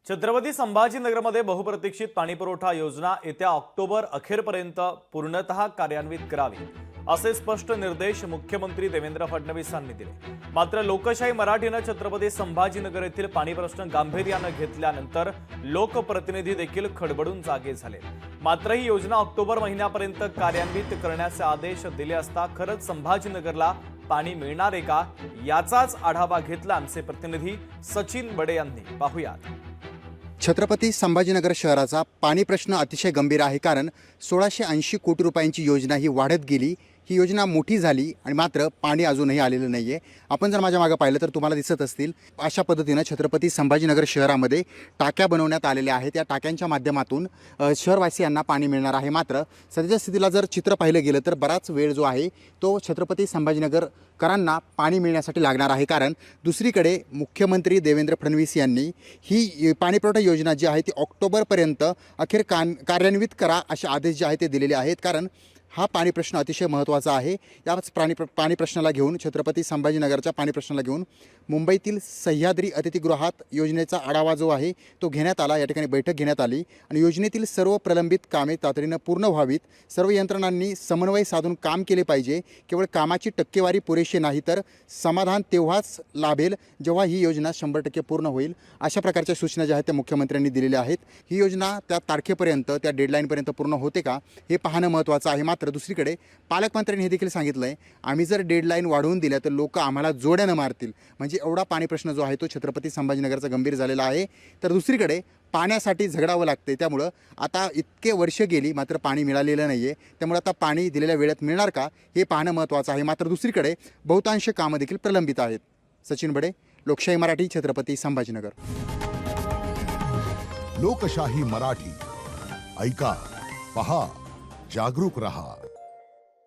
छत्रपती संभाजीनगरमध्ये बहुप्रतीक्षित पाणीपुरवठा योजना येत्या ऑक्टोबर अखेरपर्यंत पूर्णतः कार्यान्वित करावी असे स्पष्ट निर्देश मुख्यमंत्री देवेंद्र फडणवीस यांनी दिले। मात्र लोकशाही मराठीने छत्रपती संभाजीनगर येथील पाणी प्रश्न गांभीर्याने घेतल्यानंतर लोकप्रतिनिधी देखील खडबडून जागे झाले। मात्र ही योजना ऑक्टोबर महिन्यापर्यंत कार्यान्वित करण्याचे आदेश दिले असता खरंच संभाजीनगरला पाणी मिळणार आहे का याचाच आढावा घेतला आमचे प्रतिनिधी सचिन बडे यांनी। पाहूयात। छत्रपती संभाजीनगर शहराचा पाणी प्रश्न अतिशय गंभीर आहे, कारण 1680 कोटी रुपयांची योजना ही वाढत गेली। ही योजना मोठी झाली आणि मात्र पाणी अजूनही आलेलं नाही आहे। आपण जर माझ्या मागे पाहिलं तर तुम्हाला दिसत असतील अशा पद्धतीने छत्रपती संभाजीनगर शहरामध्ये टाक्या बनवण्यात आलेल्या आहेत। या टाक्यांच्या माध्यमातून शहरवासियांना पाणी मिळणार आहे। मात्र सध्याच्या स्थितीला जर चित्र पाहिलं गेलं तर बराच वेळ जो आहे तो छत्रपती संभाजीनगरकरांना पाणी मिळण्यासाठी लागणार आहे, कारण दुसरीकडे मुख्यमंत्री देवेंद्र फडणवीस यांनी ही पाणीपुरवठा योजना जी आहे ती ऑक्टोबरपर्यंत अखेर कार्यान्वित करा असे आदेश जे आहेत ते दिलेले आहेत। कारण हा पाणी प्रश्न अतिशय महत्त्वाचा आहे। याच पाणी प्रश्नाला घेऊन छत्रपती संभाजीनगरच्या पाणी प्रश्नाला घेऊन मुंबईतील सह्याद्री अतिथीगृहात योजनेचा आढावा जो आहे तो घेण्यात आला। या ठिकाणी बैठक घेण्यात आली आणि योजनेतील सर्व प्रलंबित कामे तातडीने पूर्ण व्हावीत, सर्व यंत्रणांनी समन्वय साधून काम केले पाहिजे। केवळ कामाची टक्केवारी पुरेशी नाही तर समाधान तेव्हाच लाभेल जेव्हा ही योजना 100% पूर्ण होईल। अशा प्रकारच्या सूचना ज्या आहेत त्या मुख्यमंत्र्यांनी दिलेल्या आहेत। ही योजना त्या तारखेपर्यंत त्या डेडलाईनपर्यंत पूर्ण होते का हे पाहणं महत्त्वाचं आहे। मात्र दुसरीकडे पालकमंत्र्यांनी हे देखील सांगितलं आहे, आम्ही जर डेडलाईन वाढवून दिल्या तर लोक आम्हाला जोड्यानं मारतील। म्हणजे एवढा पाणी प्रश्न जो आहे तो छत्रपती संभाजीनगरचा गंभीर झालेला आहे। तर दुसरीकडे पाण्यासाठी झगडावं लागते, त्यामुळं आता इतके वर्ष गेली मात्र पाणी मिळालेलं नाही आहे। त्यामुळे आता पाणी दिलेल्या वेळेत मिळणार का हे पाहणं महत्त्वाचं आहे। मात्र दुसरीकडे बहुतांश कामं देखील प्रलंबित आहेत। सचिन बडे, लोकशाही मराठी, छत्रपती संभाजीनगर। लोकशाही मराठी, ऐका, पहा, जागरूक रहा।